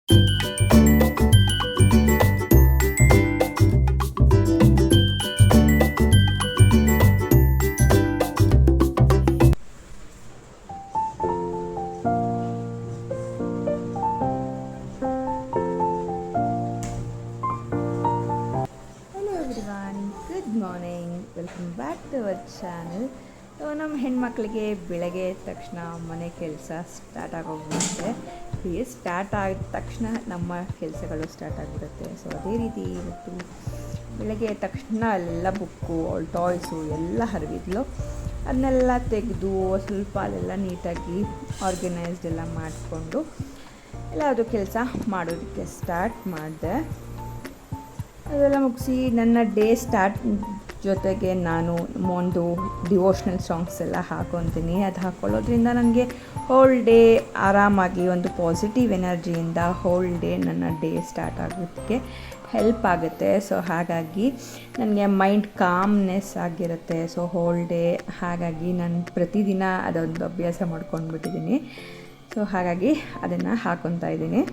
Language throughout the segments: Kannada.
Good morning, welcome back to our channel. So ನಮ್ಮ ಹೆಣ್ಮಕ್ಳಿಗೆ ಬೆಳಗ್ಗೆ ಎದ್ದ ತಕ್ಷಣ ಮನೆ ಕೆಲಸ ಸ್ಟಾರ್ಟ್ ಆಗೋಗ್ಬಿಡುತ್ತೆ. ಹೀಗೆ ಸ್ಟಾರ್ಟ್ ಆಗಿದ ತಕ್ಷಣ ನಮ್ಮ ಕೆಲಸಗಳು ಸ್ಟಾರ್ಟ್ ಆಗಿಬಿಡುತ್ತೆ. ಸೊ ಅದೇ ರೀತಿ ಇವತ್ತು ಬೆಳಗ್ಗೆ ಎದ್ದ ತಕ್ಷಣ ಎಲ್ಲ ಬುಕ್ಕು, ಅವಳ ಟಾಯ್ಸು ಎಲ್ಲ ಹರಿವಿದ್ಲು. ಅದನ್ನೆಲ್ಲ ತೆಗೆದು ಸ್ವಲ್ಪ ಅಲ್ಲೆಲ್ಲ ನೀಟಾಗಿ ಆರ್ಗನೈಸ್ಡ್ ಎಲ್ಲ ಮಾಡಿಕೊಂಡು ಎಲ್ಲದು ಕೆಲಸ ಮಾಡೋದಕ್ಕೆ ಸ್ಟಾರ್ಟ್ ಮಾಡಿದೆ. ಅದೆಲ್ಲ ಮುಗಿಸಿ ನನ್ನ ಡೇ ಸ್ಟಾರ್ಟ್ ಜೊತೆಗೆ ನಾನು ಒಂದು ಡಿವೋಷ್ನಲ್ ಸಾಂಗ್ಸ್ ಎಲ್ಲ ಹಾಕ್ಕೊತೀನಿ. ಅದು ಹಾಕ್ಕೊಳ್ಳೋದ್ರಿಂದ ನನಗೆ ಹೋಲ್ ಡೇ ಆರಾಮಾಗಿ ಒಂದು ಪಾಸಿಟಿವ್ ಎನರ್ಜಿಯಿಂದ ಹೋಲ್ ಡೇ ನನ್ನ ಡೇ ಸ್ಟಾರ್ಟ್ ಆಗೋದಕ್ಕೆ ಹೆಲ್ಪ್ ಆಗುತ್ತೆ. ಸೊ ಹಾಗಾಗಿ ನನಗೆ ಮೈಂಡ್ ಕಾಮ್ನೆಸ್ ಆಗಿರುತ್ತೆ. ಸೊ ಹೋಲ್ ಡೇ ಹಾಗಾಗಿ ನಾನು ಪ್ರತಿದಿನ ಅದೊಂದು ಅಭ್ಯಾಸ ಮಾಡ್ಕೊಂಡ್ಬಿಟ್ಟಿದ್ದೀನಿ. ಸೊ ಹಾಗಾಗಿ ಅದನ್ನು ಹಾಕ್ಕೊತಾ ಇದ್ದೀನಿ.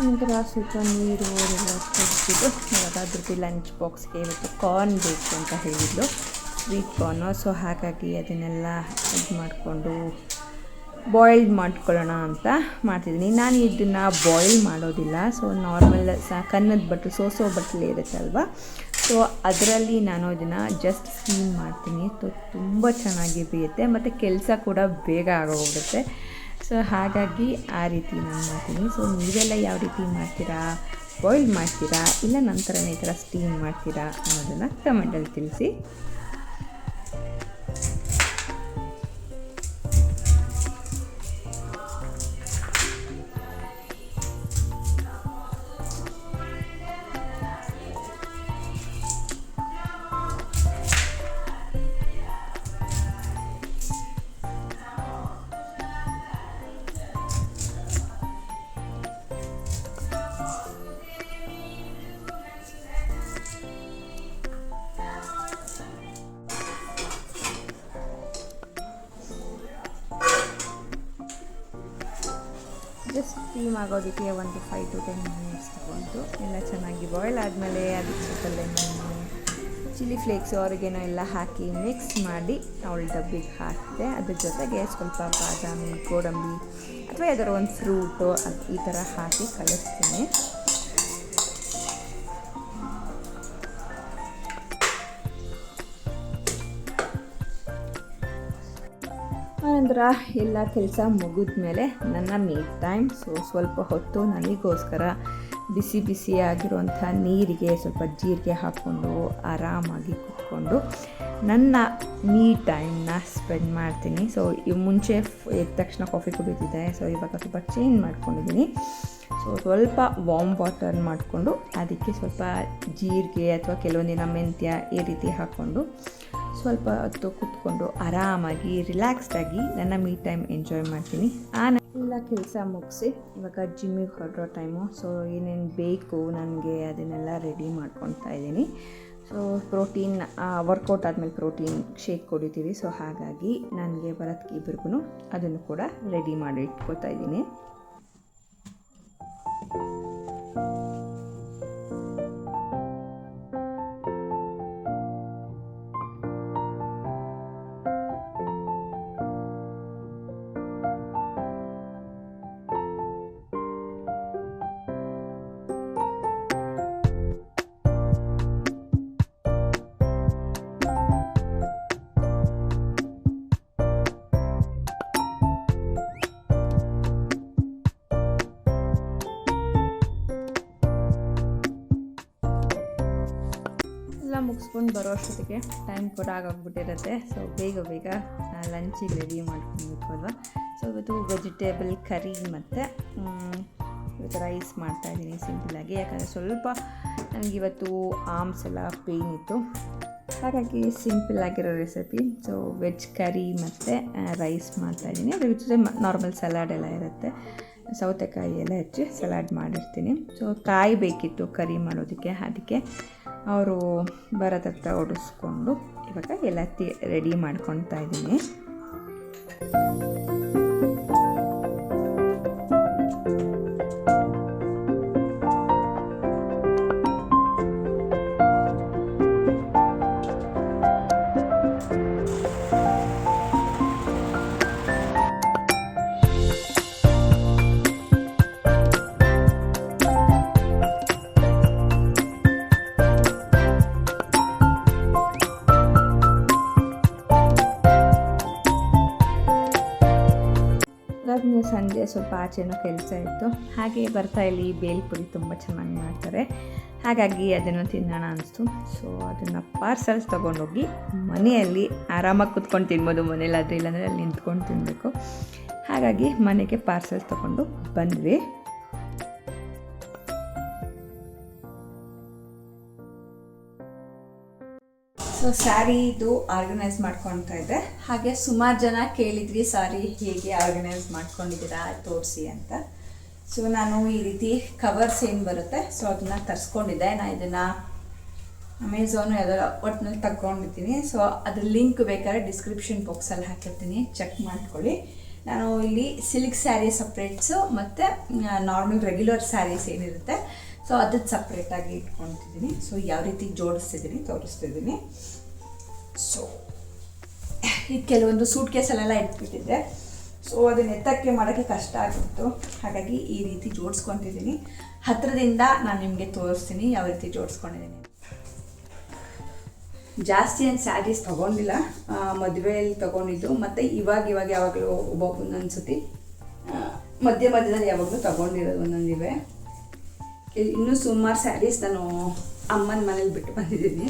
ನಂತರ ಸ್ವಲ್ಪ ನೀರು ಎಲ್ಲ ತೆಗೆದ್ಬಿಟ್ಟು ಇವಾಗ ಅದ್ರದ್ದು ಲಂಚ್ ಬಾಕ್ಸ್ಗೆ ಇವತ್ತು ಕಾರ್ನ್ ಬೇಕು ಅಂತ ಹೇಳಿದ್ಲು, ಸ್ವೀಟ್ ಕಾರ್ನು. ಸೊ ಹಾಗಾಗಿ ಅದನ್ನೆಲ್ಲ ಇದು ಮಾಡಿಕೊಂಡು ಬಾಯ್ಲ್ಡ್ ಮಾಡ್ಕೊಳ್ಳೋಣ ಅಂತ ಮಾಡ್ತಿದ್ದೀನಿ. ನಾನು ಇದನ್ನು ಬಾಯ್ಲ್ ಮಾಡೋದಿಲ್ಲ. ಸೊ ನಾರ್ಮಲ್ ಕನ್ನದ ಬಟ್ಟಲು, ಸೋಸೋ ಬಟ್ಟಲು ಇರುತ್ತಲ್ವ, ಸೊ ಅದರಲ್ಲಿ ನಾನು ಇದನ್ನು ಜಸ್ಟ್ ಸ್ಟೀಮ್ ಮಾಡ್ತೀನಿ. ತುಂಬ ಚೆನ್ನಾಗಿ ಬೇಯುತ್ತೆ ಮತ್ತು ಕೆಲಸ ಕೂಡ ಬೇಗ ಆಗೋಗ್ಬಿಡುತ್ತೆ. ಸೊ ಹಾಗಾಗಿ ಆ ರೀತಿ ನಾನು ಮಾಡ್ತೀನಿ. ಸೊ ನೀವೆಲ್ಲ ಯಾವ ರೀತಿ ಮಾಡ್ತೀರಾ? ಬಾಯ್ಲ್ ಮಾಡ್ತೀರಾ ಇಲ್ಲ ನಂತರನೇ ಈ ಥರ ಸ್ಟೀಮ್ ಮಾಡ್ತೀರಾ ಅನ್ನೋದನ್ನು ಕಮೆಂಟಲ್ಲಿ ತಿಳಿಸಿ. ಜಸ್ಟ್ ಸ್ಟೀಮ್ ಆಗೋದಕ್ಕೆ ಒಂದು 5 to 10 ಮಿನಿಟ್ಸ್ ತಗೊಂಡು ಎಲ್ಲ ಚೆನ್ನಾಗಿ ಬಾಯ್ಲ್ ಆದಮೇಲೆ ಅದಕ್ಕೆ ಸ್ವಲ್ಪ ಲೆಮನ್ನು, ಚಿಲ್ಲಿ ಫ್ಲೇಕ್ಸು, ಆರಿಗೆನೋ ಎಲ್ಲ ಹಾಕಿ ಮಿಕ್ಸ್ ಮಾಡಿ ಅವಳ ಡಬ್ಬಿಗೆ ಹಾಕಿದೆ. ಅದ್ರ ಜೊತೆಗೆ ಸ್ವಲ್ಪ ಬಾದಾಮಿ, ಗೋಡಂಬಿ ಅಥವಾ ಯಾವ್ದಾದ್ರು ಒಂದು ಫ್ರೂಟು ಈ ಥರ ಹಾಕಿ ಕಲಿಸ್ತೀನಿ. ಆನಂತರ ಎಲ್ಲ ಕೆಲಸ ಮುಗಿದ ಮೇಲೆ ನನ್ನ ಮೀ ಟೈಮ್. ಸೊ ಸ್ವಲ್ಪ ಹೊತ್ತು ನನಗೋಸ್ಕರ ಬಿಸಿ ಬಿಸಿಯಾಗಿರುವಂಥ ನೀರಿಗೆ ಸ್ವಲ್ಪ ಜೀರಿಗೆ ಹಾಕ್ಕೊಂಡು ಆರಾಮಾಗಿ ಕೂತ್ಕೊಂಡು ನನ್ನ ಮೀ ಟೈಮ್ನ ಸ್ಪೆಂಡ್ ಮಾಡ್ತೀನಿ. ಸೊ ಮುಂಚೆ ಎದ್ದ ತಕ್ಷಣ ಕಾಫಿ ಕುಡಿತಿದ್ದೆ. ಸೊ ಇವಾಗ ಸ್ವಲ್ಪ ಚೇಂಜ್ ಮಾಡ್ಕೊಂಡಿದ್ದೀನಿ. ಸೊ ಸ್ವಲ್ಪ ವಾರ್ಮ್ ವಾಟರ್ ಮಾಡಿಕೊಂಡು ಅದಕ್ಕೆ ಸ್ವಲ್ಪ ಜೀರಿಗೆ ಅಥವಾ ಕೆಲವೊಂದಿನ ಮೆಂತ್ಯ ಈ ರೀತಿ ಹಾಕ್ಕೊಂಡು ಸ್ವಲ್ಪ ಹೊತ್ತು ಕೂತ್ಕೊಂಡು ಆರಾಮಾಗಿ ರಿಲ್ಯಾಕ್ಸ್ಡಾಗಿ ನನ್ನ ಮೀ ಟೈಮ್ ಎಂಜಾಯ್ ಮಾಡ್ತೀನಿ. ಎಲ್ಲ ಕೆಲಸ ಮುಗಿಸಿ ಇವಾಗ ಜಿಮ್ಮಿಗೆ ಹೊರಡೋ ಟೈಮು. ಸೊ ಏನೇನು ಬೇಕು ನನಗೆ ಅದನ್ನೆಲ್ಲ ರೆಡಿ ಮಾಡ್ಕೊತಾ ಇದ್ದೀನಿ. ಸೊ ಪ್ರೋಟೀನ್ ವರ್ಕೌಟ್ ಆದಮೇಲೆ ಪ್ರೋಟೀನ್ ಶೇಕ್ ಕುಡಿತೀವಿ. ಸೊ ಹಾಗಾಗಿ ನನಗೆ ಬರೋದಕ್ಕೆ ಇಬ್ಬರಿಗೂ ಅದನ್ನು ಕೂಡ ರೆಡಿ ಮಾಡಿ ಇಟ್ಕೊತಾ ಇದ್ದೀನಿ. ಮುಗಿಸ್ಕೊಂಡು ಬರೋ ಅಷ್ಟೊತ್ತಿಗೆ ಟೈಮ್ ಕೂಡ ಆಗೋಗ್ಬಿಟ್ಟಿರುತ್ತೆ. ಸೊ ಬೇಗ ಬೇಗ ಲಂಚಿಗೆ ರೆಡಿ ಮಾಡ್ಕೊಬೇಕು ಅಲ್ವಾ. ಸೊ ಇವತ್ತು ವೆಜಿಟೇಬಲ್ ಕರಿ ಮತ್ತು ಇವತ್ತು ರೈಸ್ ಮಾಡ್ತಾಯಿದ್ದೀನಿ ಸಿಂಪಲಾಗಿ. ಯಾಕಂದರೆ ಸ್ವಲ್ಪ ನನಗಿವತ್ತು ಆರ್ಮ್ಸ್ ಎಲ್ಲ ಪೇಯ್ನ್ ಇತ್ತು, ಹಾಗಾಗಿ ಸಿಂಪಲ್ ಆಗಿರೋ ರೆಸಿಪಿ. ಸೊ ವೆಜ್ ಕರಿ ಮತ್ತು ರೈಸ್ ಮಾಡ್ತಾಯಿದ್ದೀನಿ. ಅದ್ರ ಜೊತೆ ನಾರ್ಮಲ್ ಸಲಾಡ್ ಎಲ್ಲ ಇರುತ್ತೆ, ಸೌತೆಕಾಯಿ ಎಲ್ಲ ಹೆಚ್ಚಿ ಸಲಾಡ್ ಮಾಡಿರ್ತೀನಿ. ಸೊ ಕಾಯಿ ಬೇಕಿತ್ತು ಕರಿ ಮಾಡೋದಕ್ಕೆ, ಅದಕ್ಕೆ ಅವರು ಬರೋದ ಹತ್ರ ಓಡಿಸ್ಕೊಂಡು ಇವಾಗ ಎಲ್ಲ ರೆಡಿ ಮಾಡ್ಕೊತಾ ಇದ್ದೀನಿ. ಸಂಜೆ ಸ್ವಲ್ಪ ಆಚೆನೂ ಕೆಲಸ ಇತ್ತು, ಹಾಗೆ ಬರ್ತಾ ಇಲ್ಲಿ ಬೇಲ್ಪುರಿ ತುಂಬ ಚೆನ್ನಾಗಿ ಮಾಡ್ತಾರೆ, ಹಾಗಾಗಿ ಅದನ್ನು ತಿನ್ನೋಣ ಅನಿಸ್ತು. ಸೊ ಅದನ್ನು ಪಾರ್ಸಲ್ಸ್ ತೊಗೊಂಡೋಗಿ ಮನೆಯಲ್ಲಿ ಆರಾಮಾಗಿ ಕುತ್ಕೊಂಡು ತಿನ್ಬೋದು. ಮನೇಲಾದರೆ ಇಲ್ಲಾಂದರೆ ಅಲ್ಲಿ ನಿಂತ್ಕೊಂಡು ತಿನ್ನಬೇಕು, ಹಾಗಾಗಿ ಮನೆಗೆ ಪಾರ್ಸಲ್ಸ್ ತೊಗೊಂಡು ಬಂದ್ವಿ. ಸೊ ಸ್ಯಾರಿದು ಆರ್ಗನೈಸ್ ಮಾಡ್ಕೊತಾ ಇದ್ದೆ. ಹಾಗೆ ಸುಮಾರು ಜನ ಕೇಳಿದ್ರಿ ಸ್ಯಾರಿ ಹೇಗೆ ಆರ್ಗನೈಸ್ ಮಾಡ್ಕೊಂಡಿದ್ದೀರಾ ತೋರಿಸಿ ಅಂತ. ಸೊ ನಾನು ಈ ರೀತಿ ಕವರ್ಸ್ ಏನು ಬರುತ್ತೆ ಸೊ ಅದನ್ನು ತರಿಸ್ಕೊಂಡಿದ್ದೆ. ನಾನು ಇದನ್ನು ಅಮೆಝಾನು ಯಾವುದೋ ಒಟ್ಟಿನಲ್ಲಿ ತಗೊಂಡಿದ್ದೀನಿ. ಸೊ ಅದ್ರ ಲಿಂಕ್ ಬೇಕಾದ್ರೆ ಡಿಸ್ಕ್ರಿಪ್ಷನ್ ಬಾಕ್ಸಲ್ಲಿ ಹಾಕಿರ್ತೀನಿ, ಚೆಕ್ ಮಾಡ್ಕೊಳ್ಳಿ. ನಾನು ಇಲ್ಲಿ ಸಿಲ್ಕ್ ಸ್ಯಾರಿ ಸಪ್ರೇಟ್ಸು ಮತ್ತು ನಾರ್ಮಲ್ ರೆಗ್ಯುಲರ್ ಸ್ಯಾರೀಸ್ ಏನಿರುತ್ತೆ ಸೊ ಅದಕ್ಕೆ ಸಪ್ರೇಟಾಗಿ ಇಟ್ಕೊತಿದ್ದೀನಿ. ಸೊ ಯಾವ ರೀತಿ ಜೋಡಿಸ್ತಿದ್ದೀನಿ ತೋರಿಸ್ತಿದ್ದೀನಿ. ಸೊ ಇದು ಕೆಲವೊಂದು ಸೂಟ್ ಕೇಸಲ್ಲೆಲ್ಲ ಇಟ್ಬಿಟ್ಟಿದ್ದೆ, ಸೊ ಅದನ್ನ ಎತ್ತಕ್ಕೆ ಮಾಡೋಕ್ಕೆ ಕಷ್ಟ ಆಗಿತ್ತು, ಹಾಗಾಗಿ ಈ ರೀತಿ ಜೋಡಿಸ್ಕೊತಿದ್ದೀನಿ. ಹತ್ತಿರದಿಂದ ನಾನು ನಿಮಗೆ ತೋರಿಸ್ತೀನಿ ಯಾವ ರೀತಿ ಜೋಡಿಸ್ಕೊಂಡಿದ್ದೀನಿ. ಜಾಸ್ತಿ ಏನು ಸ್ಯಾರೀಸ್ ತೊಗೊಂಡಿಲ್ಲ, ಮದುವೆಯಲ್ಲಿ ತೊಗೊಂಡಿದ್ದು ಮತ್ತು ಇವಾಗ ಯಾವಾಗಲೂ ಒಂದೊಂದು ಸತಿ ಮಧ್ಯದಲ್ಲಿ ಯಾವಾಗಲೂ ತೊಗೊಂಡಿರೋದು ಒಂದೊಂದಿವೆ. ಇನ್ನೂ ಸುಮಾರು ಸ್ಯಾರೀಸ್ ನಾನು ಅಮ್ಮನ ಮನೇಲಿ ಬಿಟ್ಟು ಬಂದಿದ್ದೀನಿ.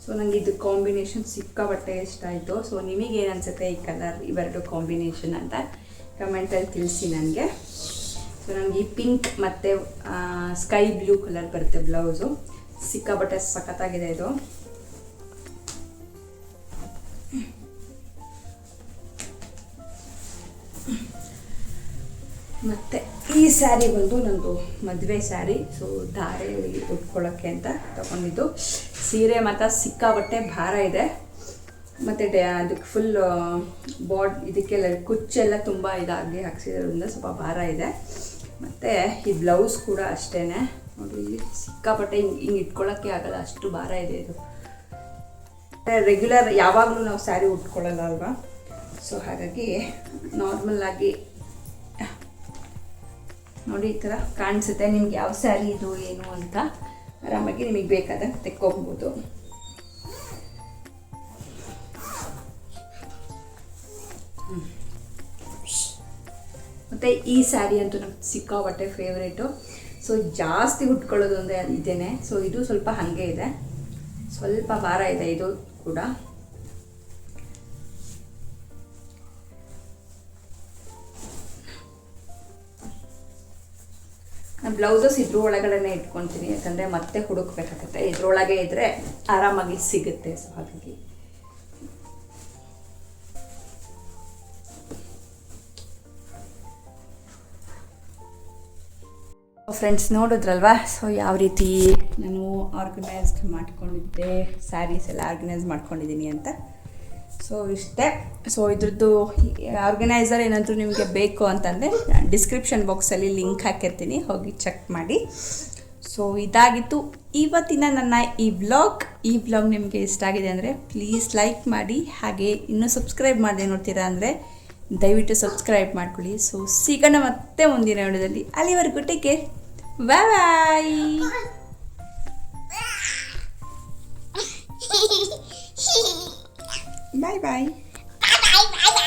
ಸೊ ನನಗೆ ಇದು ಕಾಂಬಿನೇಷನ್ ಸಿಕ್ಕಾಪಟ್ಟೆ ಇಷ್ಟ ಆಯಿತು. ಸೊ ನಿಮಗೇನು ಅನಿಸುತ್ತೆ ಈ ಕಲರ್ ಇವೆರಡು ಕಾಂಬಿನೇಷನ್ ಅಂತ ಕಮೆಂಟಲ್ಲಿ ತಿಳಿಸಿ ನನಗೆ. ಸೊ ನನಗೆ ಈ ಪಿಂಕ್ ಮತ್ತು ಸ್ಕೈ ಬ್ಲೂ ಕಲರ್ ಬರುತ್ತೆ ಬ್ಲೌಸು, ಸಿಕ್ಕಾಪಟ್ಟೆ ಸಖತ್ತಾಗಿದೆ ಇದು. ಮತ್ತು ಈ ಸ್ಯಾರಿ ಬಂದು ನಂದು ಮದುವೆ ಸ್ಯಾರಿ. ಸೊ ಧಾರೆ ಉಟ್ಕೊಳ್ಳೋಕ್ಕೆ ಅಂತ ತೊಗೊಂಡಿದ್ದು. ಸೀರೆ ಮತ್ತು ಸಿಕ್ಕಾಪಟ್ಟೆ ಭಾರ ಇದೆ, ಮತ್ತು ಅದಕ್ಕೆ ಫುಲ್ ಇದಕ್ಕೆಲ್ಲ ಕುಚ್ಚೆಲ್ಲ ತುಂಬ ಇದಾಗಿ ಹಾಕ್ಸಿದ್ರಿಂದ ಸ್ವಲ್ಪ ಭಾರ ಇದೆ. ಮತ್ತು ಈ ಬ್ಲೌಸ್ ಕೂಡ ಅಷ್ಟೇ ನೋಡಿ, ಇಲ್ಲಿ ಸಿಕ್ಕಾಪಟ್ಟೆ ಹಿಂಗೆ ಇಟ್ಕೊಳ್ಳೋಕ್ಕೆ ಆಗಲ್ಲ, ಅಷ್ಟು ಭಾರ ಇದೆ ಇದು. ರೆಗ್ಯುಲರ್ ಯಾವಾಗಲೂ ನಾವು ಸ್ಯಾರಿ ಉಟ್ಕೊಳ್ಳಲ್ಲ ಅಲ್ವಾ, ಸೊ ಹಾಗಾಗಿ ನಾರ್ಮಲ್ಲಾಗಿ ನೋಡಿ ಈ ಥರ ಕಾಣಿಸುತ್ತೆ. ನಿಮ್ಗೆ ಯಾವ ಸ್ಯಾರಿ ಇದು ಏನು ಅಂತ ಆರಾಮಾಗಿ ನಿಮಗೆ ಬೇಕಾದಂಗೆ ತೆಕ್ಕೊಬೋದು. ಮತ್ತು ಈ ಸ್ಯಾರಿ ಅಂತೂ ನಮ್ಗೆ ಸಿಕ್ಕಾಪಟ್ಟೆ ಫೇವ್ರೇಟು. ಸೊ ಜಾಸ್ತಿ ಉಟ್ಕೊಳ್ಳೋದು ಅಂದರೆ ಇದೇನೆ. ಸೊ ಇದು ಸ್ವಲ್ಪ ಹಾಗೆ ಇದೆ, ಸ್ವಲ್ಪ ಭಾರ ಇದೆ ಇದು ಕೂಡ. ನಾನು ಬ್ಲೌಸಸ್ ಇದ್ರ ಒಳಗಡೆ ಇಟ್ಕೊತೀನಿ, ಯಾಕಂದರೆ ಮತ್ತೆ ಹುಡುಕ್ಬೇಕಾಗತ್ತೆ. ಇದ್ರೊಳಗೆ ಇದ್ದರೆ ಆರಾಮಾಗಿ ಸಿಗುತ್ತೆ. ಸೊ ಹಾಗಾಗಿ ಫ್ರೆಂಡ್ಸ್ ನೋಡಿದ್ರಲ್ವಾ, ಸೊ ಯಾವ ರೀತಿ ನಾನು ಆರ್ಗನೈಸ್ಡ್ ಮಾಡ್ಕೊಂಡಿದ್ದೆ, ಸ್ಯಾರೀಸ್ ಎಲ್ಲ ಆರ್ಗನೈಸ್ ಮಾಡ್ಕೊಂಡಿದ್ದೀನಿ ಅಂತ. ಸೊ ಇಷ್ಟೇ. ಸೊ ಇದ್ರದ್ದು ಆರ್ಗನೈಸರ್ ಏನಾದರೂ ನಿಮಗೆ ಬೇಕು ಅಂತಂದರೆ ಡಿಸ್ಕ್ರಿಪ್ಷನ್ ಬಾಕ್ಸಲ್ಲಿ ಲಿಂಕ್ ಹಾಕಿರ್ತೀನಿ, ಹೋಗಿ ಚೆಕ್ ಮಾಡಿ. ಸೊ ಇದಾಗಿತ್ತು ಇವತ್ತಿನ ನನ್ನ ಈ ವ್ಲಾಗ್ ನಿಮಗೆ ಇಷ್ಟ ಆಗಿದೆ ಅಂದರೆ ಪ್ಲೀಸ್ ಲೈಕ್ ಮಾಡಿ, ಹಾಗೆ ಇನ್ನೂ ಸಬ್ಸ್ಕ್ರೈಬ್ ಮಾಡದೆ ನೋಡ್ತೀರಾ ಅಂದರೆ ದಯವಿಟ್ಟು ಸಬ್ಸ್ಕ್ರೈಬ್ ಮಾಡ್ಕೊಳ್ಳಿ. ಸೊ ಸಿಗೋಣ ಮತ್ತೆ ಮುಂದಿನ ವಿಡಿಯೋದಲ್ಲಿ. ಅಲ್ಲಿವರೆಗೂ ಟೇಕ್ ಕೇರ್, ಬಾಯ್. Bye bye. Bye bye bye bye.